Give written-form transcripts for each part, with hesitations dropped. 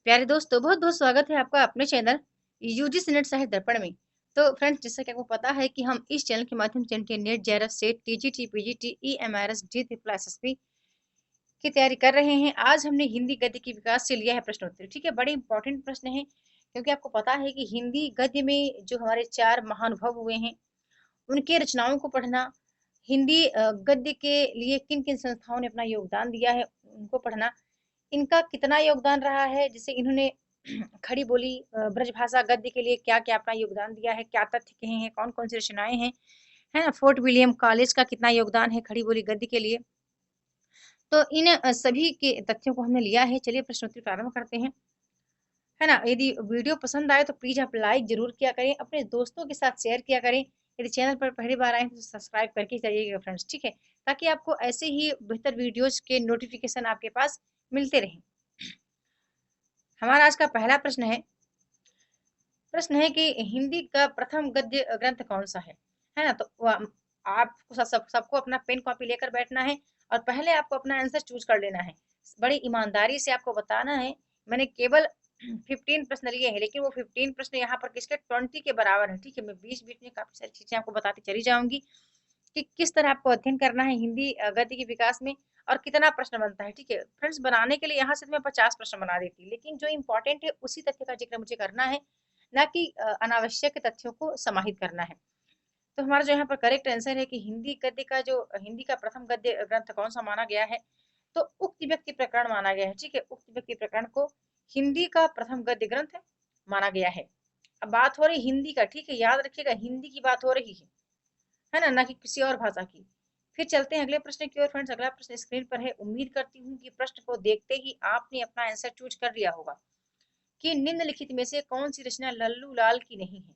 प्यारे दोस्तों, बहुत बहुत स्वागत है आपका अपने चैनल यूजीसी नेट साहित्य दर्पण में। तो फ्रेंड्स, जैसा कि आपको पता है कि हम इस चैनल के माध्यम से NET, JRF, SET, TGT, PGT, EMRS, जी ट्रिपल एसएसबी की तैयारी कर रहे हैं। आज हमने हिंदी गद्य की विकास से लिया है प्रश्नोत्तरी। ठीक है, बड़े इंपॉर्टेंट प्रश्न है, क्योंकि आपको पता है कि हिंदी गद्य में जो हमारे चार महानुभव हुए हैं, उनके रचनाओं को पढ़ना, हिंदी गद्य के लिए किन किन संस्थाओं ने अपना योगदान दिया है उनको पढ़ना, इनका कितना योगदान रहा है, जैसे इन्होंने खड़ी बोली ब्रजभाषा गद्य के लिए क्या क्या अपना योगदान दिया है, क्या तथ्य कहे हैं, कौन कौन सी रचनाएं हैं, है ना। फोर्ट विलियम कॉलेज का कितना योगदान है खड़ी बोली गद्य के लिए। तो इन सभी के तथ्यों को हमने लिया है। चलिए प्रश्नोत्तरी प्रारंभ करते हैं, है ना। यदि वीडियो पसंद आए तो प्लीज आप लाइक जरूर किया करें, अपने दोस्तों के साथ शेयर किया करें। यदि चैनल पर पहली बार आए तो सब्सक्राइब करके जाइएगा फ्रेंड्स, ठीक है, ताकि आपको ऐसे ही बेहतर वीडियोज के नोटिफिकेशन आपके पास मिलते रहें। हमारा आज का पहला प्रश्न है कि हिंदी का प्रथम गद्य ग्रंथ कौन सा है ना। तो आपको सबको अपना पेन कॉपी लेकर बैठना है और पहले आपको अपना आंसर चूज कर लेना है। बड़ी ईमानदारी से आपको बताना है। मैंने केवल 15 प्रश्न लिए हैं, लेकिन वो 15 प्रश्न यहाँ पर किसके 20 के बराबर है। ठीक है, मैं बीच बीच में काफी सारी चीजें आपको बताती चली जाऊंगी कि किस तरह आपको अध्ययन करना है हिंदी गद्य के विकास में और कितना प्रश्न बनता है। ठीक है फ्रेंड्स, बनाने के लिए यहाँ से मैं 50 प्रश्न बना देती, लेकिन जो इंपॉर्टेंट है उसी तथ्य का जिक्र मुझे करना है, ना कि अनावश्यक तथ्यों को समाहित करना है। तो हमारा जो यहाँ पर करेक्ट आंसर है कि हिंदी का प्रथम गद्य ग्रंथ कौन सा माना गया है, तो उक्त व्यक्ति प्रकरण माना गया है। ठीक है, उक्त व्यक्ति प्रकरण को हिंदी का प्रथम गद्य ग्रंथ माना गया है। अब बात हो रही हिंदी का, ठीक है, याद रखिएगा हिंदी की बात हो रही है ना कि किसी और भाषा की। फिर चलते हैं अगले प्रश्न की ओर फ्रेंड्स। अगला प्रश्न स्क्रीन पर है। उम्मीद करती हूँ कि प्रश्न को देखते ही आपने अपना आंसर चूज कर लिया होगा कि निम्नलिखित में से कौन सी रचना लल्लू लाल की नहीं है।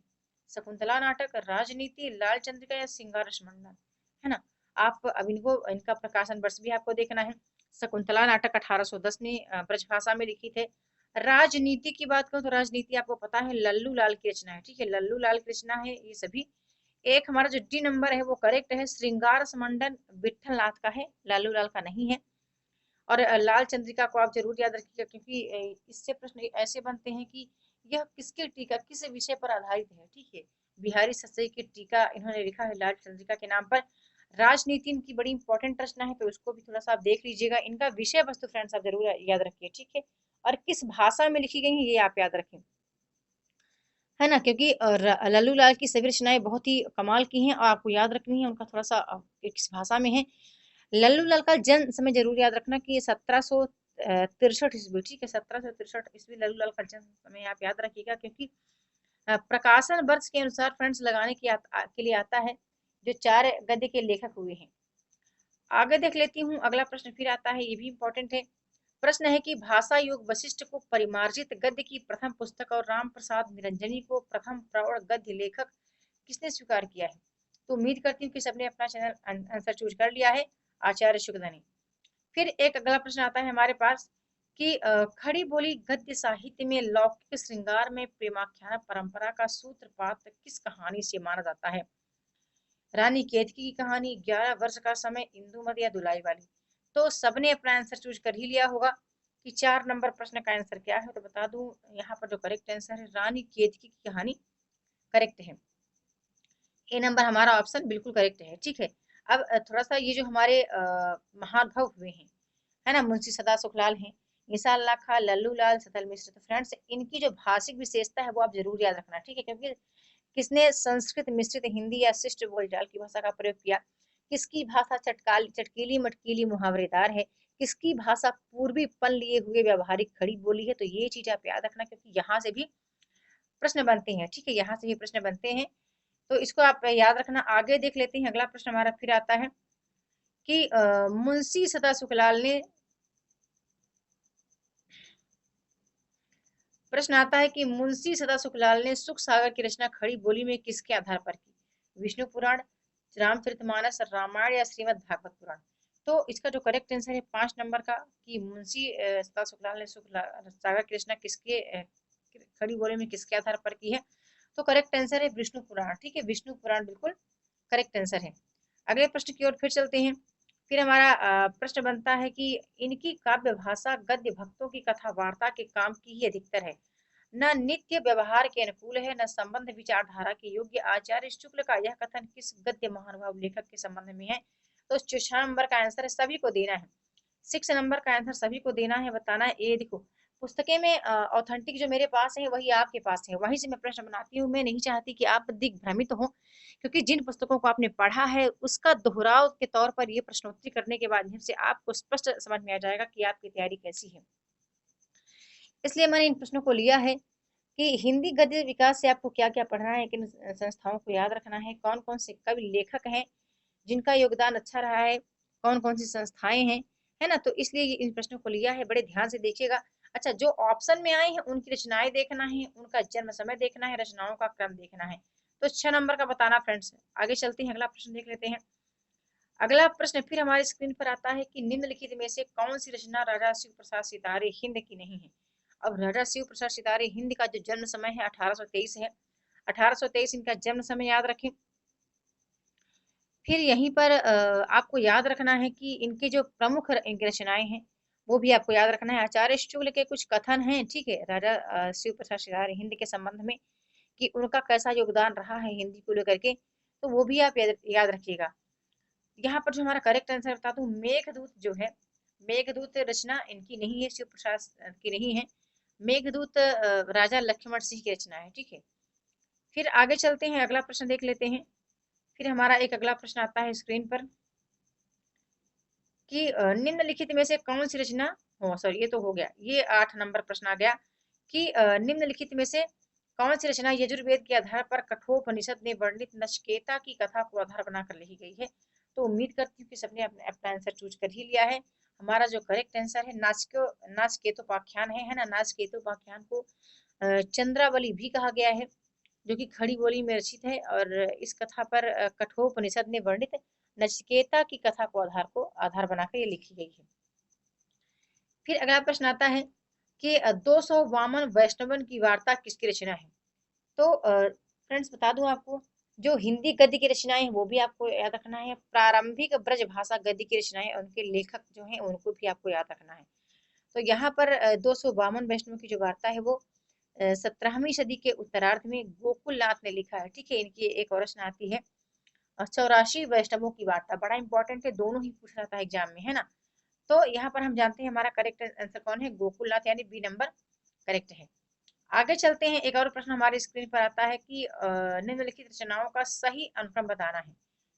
शकुंतला नाटक, राजनीति, लाल चंद्रिका या सिंगार रसमंडल, है ना। आप अब इनका प्रकाशन वर्ष भी आपको देखना है। शकुंतला नाटक 1810 में ब्रजभाषा में लिखित है। राजनीति की बात करूं तो राजनीति आपको पता है लल्लू लाल की रचना है। ठीक है, लल्लू लाल की रचना है ये सभी। एक हमारा जो डी नंबर है वो करेक्ट है। श्रृंगार समंडन विठल नाथ का है, लालू लाल का नहीं है। और लाल चंद्रिका को आप जरूर याद रखिएगा, क्योंकि इससे प्रश्न ऐसे बनते हैं कि यह किसके टीका, किस विषय पर आधारित है। ठीक है, बिहारी सच्चाई की टीका इन्होंने लिखा है लाल चंद्रिका के नाम पर। राजनीति इनकी बड़ी इंपॉर्टेंट रचना है, तो उसको भी थोड़ा सा आप देख लीजिएगा। इनका विषय वस्तु फ्रेंड्स आप जरूर याद रखिए, ठीक है, और किस भाषा में लिखी गई है ये आप याद रखें, है ना। क्योंकि लल्लू लाल की सभी रचनाएं बहुत ही कमाल की हैं और आपको याद रखनी है उनका थोड़ा सा किस भाषा में है। लल्लू लाल का जन्म समय जरूर याद रखना कि 1763 ईस्वी। ठीक है, 1763 ईस्वी लल्लू लाल का जन्म समय आप याद रखिएगा, क्योंकि प्रकाशन वर्ष के अनुसार फ्रेंड्स लगाने के लिए आता है जो चार गद्य के लेखक हुए हैं। आगे देख लेती हूँ, अगला प्रश्न फिर आता है, ये भी इंपॉर्टेंट है। प्रश्न है कि भाषा योग वशिष्ठ को परिमार्जित गद्य की प्रथम पुस्तक और राम प्रसाद निरंजनी को प्रथम प्रौढ़ गद्य लेखक किसने स्वीकार किया है। तो उम्मीद करती हूँ कि सबने अपना चैनल आंसर चूज कर लिया है, आचार्य शुक्लनी। फिर एक अगला प्रश्न आता है हमारे पास कि खड़ी बोली गद्य साहित्य में लौकिक श्रृंगार में प्रेमाख्यान परंपरा का सूत्रपात किस कहानी से माना जाता है। रानी केतकी की कहानी, 11 वर्ष का समय, इंदुमती या दुलाई वाली। तो सबने अपना आंसर चूज कर ही लिया होगा कि 4 नंबर प्रश्न का आंसर क्या है। तो बता दूं यहाँ पर जो करेक्ट आंसर है रानी केतकी की कहानी करेक्ट है। ए नंबर हमारा ऑप्शन बिल्कुल करेक्ट है, ठीक है। अब थोड़ा सा ये जो हमारे महानुभव हुए हैं, है ना, मुंशी सदा सुखलाल हैं, निसार अल्लाह खां, लल्लू लाल, सतल मिश्र। तो फ्रेंड्स इनकी जो भाषिक विशेषता है वो आप जरूर याद रखना, ठीक है। क्योंकि किसने संस्कृत मिश्रित हिंदी या शिष्ट बोलचाल की भाषा का प्रयोग किया, किसकी भाषा चटकीली मटकीली मुहावरेदार है, किसकी भाषा पूर्वी पन लिए हुए व्यवहारिक खड़ी बोली है। तो ये चीज आप याद रखना, क्योंकि यहाँ से भी प्रश्न बनते हैं, ठीक है, यहाँ से भी प्रश्न बनते हैं। तो इसको आप याद रखना। आगे देख लेते हैं, अगला प्रश्न हमारा फिर आता है कि मुंशी सदा सुखलाल ने, प्रश्न आता है कि मुंशी सदा सुखलाल ने सुख सागर की रचना खड़ी बोली में किसके आधार पर की। विष्णु पुराण, रामचरितमानस, रामायण या श्रीमद् भागवत पुराण। तो इसका जो करेक्ट आंसर है 5 नंबर का कि मुंशी सदा सुखलाल ने सुख सागर की रचना किसके खड़ी बोली में किसके आधार पर की है। तो करेक्ट आंसर है विष्णु पुराण, ठीक है, विष्णु पुराण बिल्कुल करेक्ट आंसर है। अगले प्रश्न की ओर फिर चलते हैं। फिर हमारा प्रश्न बनता है कि इनकी काव्य भाषा गद्य भक्तों की कथा वार्ता के काम की ही अधिकतर है, न नित्य व्यवहार के अनुकूल है, न संबंध विचारधारा के योग्य। आचार्य शुक्ल का यह कथन किस गद्य महानुभाव लेखक के संबंध में है? तो 6 नंबर का आंसर है, सभी को देना है। 6 नंबर का आंसर सभी को देना है, बताना है। ये देखो, पुस्तकें में ऑथेंटिक जो मेरे पास है वही आपके पास है, वहीं से मैं प्रश्न बनाती हूँ। मैं नहीं चाहती कि आप दिग्भ्रमित हो, क्योंकि जिन पुस्तकों को आपने पढ़ा है उसका दोहराव के तौर पर ये प्रश्नोत्तरी करने के माध्यम से आपको स्पष्ट समझ में आ जाएगा कि आपकी तैयारी कैसी है। इसलिए मैंने इन प्रश्नों को लिया है कि हिंदी गद्य विकास से आपको क्या क्या पढ़ना है, किन संस्थाओं को याद रखना है, कौन कौन से कवि लेखक हैं जिनका योगदान अच्छा रहा है, कौन कौन सी संस्थाएं हैं, है ना। तो इसलिए इन प्रश्नों को लिया है, बड़े ध्यान से देखिएगा। अच्छा, जो ऑप्शन में आए हैं उनकी रचनाएं देखना है, उनका जन्म समय देखना है, रचनाओं का क्रम देखना है। तो 6 नंबर का बताना फ्रेंड्स। आगे चलते हैं, अगला प्रश्न देख लेते हैं। अगला प्रश्न फिर हमारी स्क्रीन पर आता है कि निम्नलिखित में से कौन सी रचना राजा शिव प्रसाद सितारे हिंद की नहीं है? अब राजा शिव प्रसाद सितारे हिंद का जो जन्म समय है 1823 है। 1823 इनका जन्म समय याद रखें। फिर यहीं पर आपको याद रखना है कि इनके जो प्रमुख इनकी रचनाएं हैं वो भी आपको याद रखना है। आचार्य शुक्ल के कुछ कथन हैं, ठीक है, राजा शिव प्रसाद सितारे हिंद के संबंध में, कि उनका कैसा योगदान रहा है हिंदी को लेकर के, तो वो भी आप याद रखिएगा। यहाँ पर जो हमारा करेक्ट आंसर बता दूं, मेघदूत जो है, मेघदूत रचना इनकी नहीं है, शिव प्रसाद की नहीं है। मेघदूत राजा लक्ष्मण सिंह की रचना है, ठीक है। फिर आगे चलते हैं, अगला प्रश्न देख लेते हैं। फिर हमारा एक अगला प्रश्न आता है स्क्रीन पर कि निम्नलिखित में से कौन सी रचना, हो सॉरी ये तो हो गया, ये 8 नंबर प्रश्न आ गया कि निम्नलिखित में से कौन सी रचना यजुर्वेद के आधार पर कठोपनिषद में वर्णित नचिकेता की कथा को आधार बनाकर लिखी गई है? तो उम्मीद करती हूँ कि सबने अपने अपना आंसर चूज कर ही लिया है। हमारा जो करेक्ट आंसर है नाचकेतोपाख्यान है ना। नाचकेतोपाख्यान को चंद्रावली भी कहा गया है, जो कि खड़ी बोली में रचित है, और इस कथा पर कठोपनिषद में वर्णित नचिकेता की कथा को आधार बनाकर ये लिखी गई है। फिर अगला प्रश्न आता है कि 200 वामन वैष्णवन की वार्ता किसकी रचना है? तो फ्रेंड्स बता दूं आपको, जो हिंदी गद्य की रचनाएं हैं वो भी आपको याद रखना है, प्रारंभिक ब्रज भाषा गद्य की रचनाएं उनके लेखक जो हैं उनको भी आपको याद रखना है। तो यहाँ पर 252 वैष्णव की जो वार्ता है वो 17वीं सदी के उत्तरार्ध में गोकुल नाथ ने लिखा है, ठीक है। इनकी एक और रचना आती है 84 वैष्णवों की वार्ता, बड़ा इंपॉर्टेंट है, दोनों ही पूछा जाता है एग्जाम में, है ना। तो यहाँ पर हम जानते हैं हमारा करेक्ट आंसर कौन है, गोकुलनाथ, यानी बी नंबर करेक्ट है। आगे चलते हैं, एक और प्रश्न हमारी स्क्रीन पर आता है कि निम्नलिखित रचनाओं का सही अनुक्रम बताना है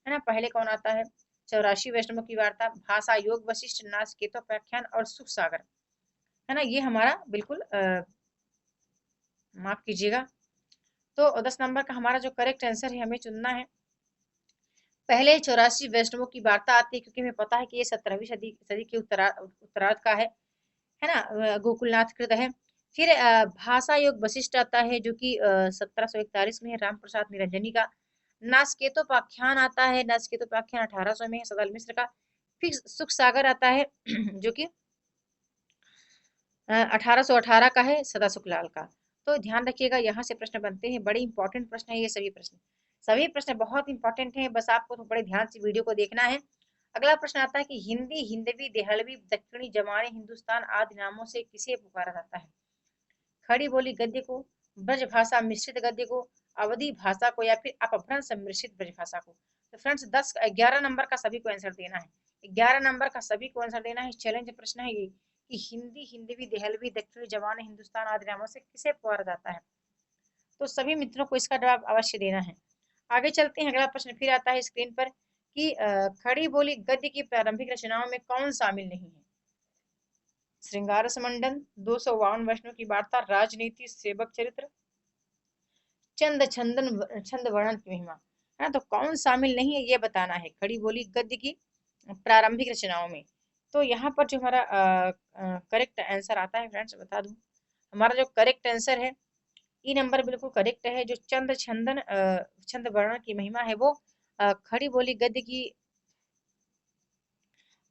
ना। पहले कौन आता है? 84 वैष्णवों की वार्ता, भाषा योग वशिष्ठ, नाचकेतोपाख्यान और सुख सागर, है ना। ये हमारा बिल्कुल माफ कीजिएगा। तो 10 नंबर का हमारा जो करेक्ट आंसर है हमें चुनना है, पहले 84 वैष्णवों की वार्ता आती है, क्योंकि हमें पता है कि ये 17वीं सदी के उत्तरार्ध का है ना, गोकुलनाथ कृत है। फिर भाषा योग वशिष्ठ आता है, जो कि 1741 में है, राम प्रसाद निरंजनी का। नाचकेतोपाख्यान आता है, नाचकेतोपाख्यान 1800 में है, सदल मिश्र का। फिर सुख सागर आता है जो कि 1818 का है, सदा सुखलाल का। तो ध्यान रखिएगा, यहाँ से प्रश्न बनते हैं, बड़े इंपॉर्टेंट प्रश्न है ये सभी प्रश्न बहुत इंपॉर्टेंट हैं, बस आपको तो बड़े ध्यान से वीडियो को देखना है। अगला प्रश्न आता है कि हिंदी, हिंदवी, देहलवी, दक्षिणी, जमाने, हिंदुस्तान आदि नामों से किसे पुकारा जाता है? खड़ी बोली गद्य को, ब्रज भाषा मिश्रित गद्य को, अवधि भाषा को, या फिर अपभ्रंश मिश्रित ब्रज भाषा को? तो फ्रेंड्स 11 नंबर का सभी को आंसर देना है, 11 नंबर का सभी को आंसर देना है। चैलेंज प्रश्न है ये कि हिंदी, हिंदवी, देहलवी, दक्षिणी, जमाने, हिंदुस्तान आदि नामों से किसे पुकारा जाता है? तो सभी मित्रों को इसका जवाब अवश्य देना है। आगे चलते हैं, अगला प्रश्न फिर आता है स्क्रीन पर कि खड़ी बोली गद्य की प्रारंभिक रचनाओं में कौन शामिल नहीं है? श्रृंगार समंडन, 252 वैष्णव की वार्ता, राजनीति, सेवक चरित्र, छंद वर्णन की महिमा, है ना। तो कौन शामिल नहीं है ये बताना है खड़ी बोली गद्य की प्रारंभिक रचनाओं में। तो यहाँ पर जो हमारा करेक्ट आंसर आता है फ्रेंड्स, बता दूं, हमारा जो करेक्ट आंसर है ई नंबर बिल्कुल करेक्ट है। जो छंद वर्णन की महिमा है वो खड़ी बोली गद्य की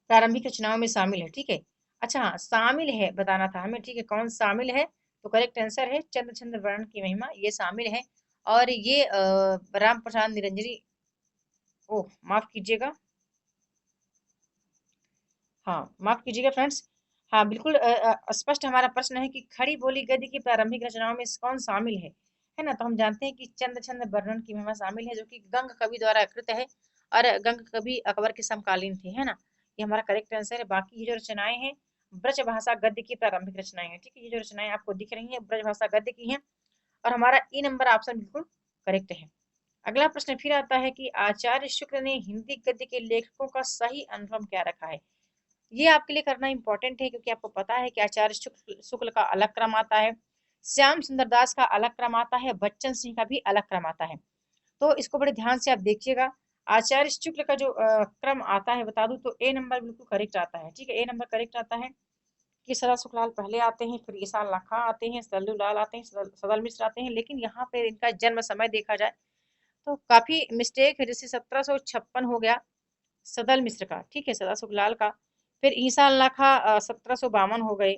प्रारंभिक रचनाओं में शामिल है, ठीक है। अच्छा हाँ, शामिल है बताना था हमें, ठीक है, कौन शामिल है? तो करेक्ट आंसर है छंद वर्णन की महिमा, ये शामिल है। और ये राम प्रसाद निरंजनी, ओह माफ कीजिएगा, हाँ, माफ कीजिएगा फ्रेंड्स। हाँ, बिल्कुल स्पष्ट हमारा प्रश्न है कि खड़ी बोली गद्य की प्रारंभिक रचनाओं में कौन शामिल है ना? तो हम जानते हैं कि चंद छंद वर्णन की महिमा शामिल है, जो कि गंग कवि द्वारा कृत है, और गंग कवि अकबर के समकालीन थे, है ना? ये हमारा करेक्ट आंसर है। बाकी ये जो रचनाएं हैं, ब्रज भाषा गद्य की प्रारंभिक रचनाएं हैं, ठीक है? ये जो रचनाएं आपको दिख रही हैं, ब्रज भाषा गद्य की हैं, और हमारा ई नंबर ऑप्शन बिल्कुल करेक्ट है। अगला प्रश्न फिर आता है कि आचार्य शुक्ल ने हिंदी गद्य के लेखकों का सही अनुक्रम क्या रखा है? ये आपके लिए करना इंपॉर्टेंट है, क्योंकि आपको पता है कि आचार्य शुक्ल शुक्ल का अलग क्रम आता है, श्याम सुंदर दास का अलग क्रम आता है, बच्चन सिंह का भी अलग क्रम आता है। तो इसको बड़े ध्यान से आप देखिएगा। आचार्य शुक्ल का जो क्रम आता है, बता दूं तो ए नंबर बिल्कुल करेक्ट आता है, ठीक है? ए नंबर करेक्ट आता है कि सदा सुखलाल पहले आते हैं, फिर ईसा लाखा आते हैं, सल्लूलाल आते हैं, सदल मिश्र आते हैं। लेकिन यहाँ पे इनका जन्म समय देखा जाए तो काफी मिस्टेक है, जैसे 1756 हो गया सदल मिश्र का, ठीक है, सदा सुखलाल का। फिर ईसा अल्लाह का 1752 हो गए,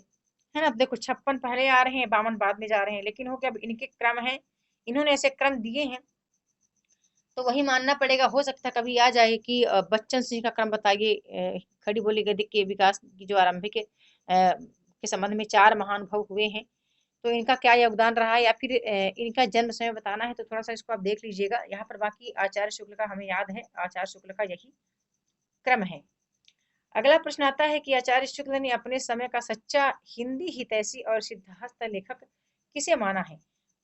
है ना? देखो 56 पहले आ रहे हैं, 52 बाद में जा रहे हैं, लेकिन हो क्या, अब इनके क्रम है, इन्होंने ऐसे क्रम दिए हैं, तो वही मानना पड़ेगा। हो सकता है कभी आ जाए कि बच्चन सिंह का क्रम बताइए, खड़ी बोली गद्य के विकास की जो आरंभिक के संबंध में चार महानुभव हुए हैं, तो इनका क्या योगदान रहा है, या फिर इनका जन्म समय बताना है, तो थोड़ा सा इसको आप देख लीजिएगा यहाँ पर। बाकी आचार्य शुक्ल का हमें याद है, आचार्य शुक्ल का यही क्रम है। अगला प्रश्न आता है कि आचार्य शुक्ल ने अपने समय का सच्चा हिंदी हितैषी और सिद्धार्थ लेखक किसे माना है?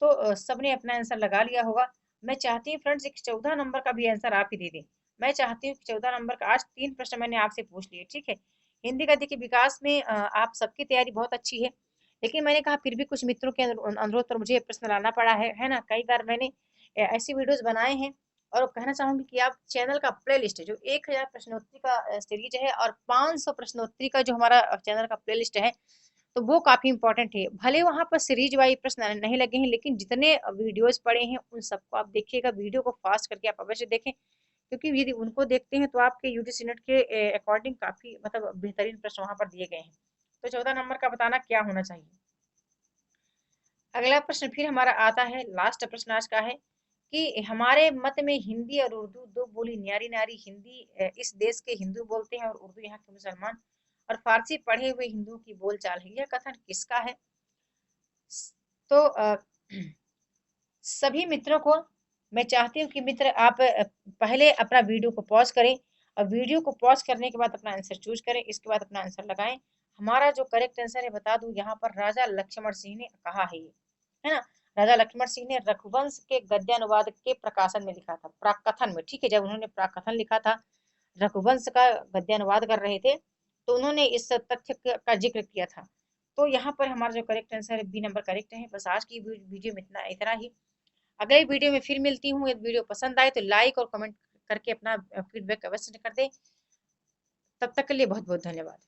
तो सबने अपना आंसर लगा लिया होगा। मैं चाहती हूँ फ्रेंड्स एक 14 नंबर का भी आंसर आप ही दे दें। मैं चाहती हूँ कि 14 नंबर का, आज 3 प्रश्न मैंने आपसे पूछ लिए, ठीक है? हिंदी गद्य के विकास में आप सबकी तैयारी बहुत अच्छी है, लेकिन मैंने कहा फिर भी कुछ मित्रों के अनुरोध पर मुझे ये प्रश्न लाना पड़ा है ना? कई बार मैंने ऐसी वीडियोस बनाए हैं, और कहना चाहूंगी कि आप चैनल का प्ले लिस्ट है, जो 1000 प्रश्नोत्तरी का सीरीज है, और 500 प्रश्नोत्तरी का जो हमारा चैनल का प्ले लिस्ट है, तो वो काफी इंपॉर्टेंट है। भले वहां पर सीरीज वाइज प्रश्न नहीं लगे हैं, लेकिन जितने वीडियोस पड़े हैं उन सबको आप देखिएगा। वीडियो को फास्ट करके आप अवश्य देखें, क्योंकि यदि उनको देखते हैं तो आपके यूजीसी नेट के अकॉर्डिंग काफी मतलब बेहतरीन प्रश्न वहां पर दिए गए हैं। तो 14 नंबर का बताना क्या होना चाहिए। अगला प्रश्न फिर हमारा आता है, लास्ट प्रश्न आज का है कि हमारे मत में हिंदी और उर्दू दो बोली न्यारी नारी। हिंदी इस देश के हिंदू बोलते हैं, और उर्दू यहाँ के मुसलमान और फारसी पढ़े हुए हिंदुओं की बोलचाल है। यह कथन किसका है? तो सभी मित्रों को मैं चाहती हूँ कि मित्र आप पहले अपना वीडियो को पॉज करें, और वीडियो को पॉज करने के बाद अपना आंसर चूज करें, इसके बाद अपना आंसर लगाएं। हमारा जो करेक्ट आंसर है, बता दूं, यहाँ पर राजा लक्ष्मण सिंह ने कहा है, ये है ना? राजा लक्ष्मण सिंह ने रघुवंश के गद्यानुवाद के प्रकाशन में लिखा था, प्राकथन में, ठीक है? जब उन्होंने प्राकथन लिखा था, रघुवंश का गद्यानुवाद कर रहे थे, तो उन्होंने इस तथ्य का जिक्र किया था। तो यहाँ पर हमारा जो करेक्ट आंसर है, बी नंबर करेक्ट है। बस आज की वीडियो में इतना इतना ही। अगले वीडियो में फिर मिलती हूँ। यदि वीडियो पसंद आए तो लाइक और कमेंट करके अपना फीडबैक अवश्य कर दें। तब तक के लिए बहुत बहुत धन्यवाद।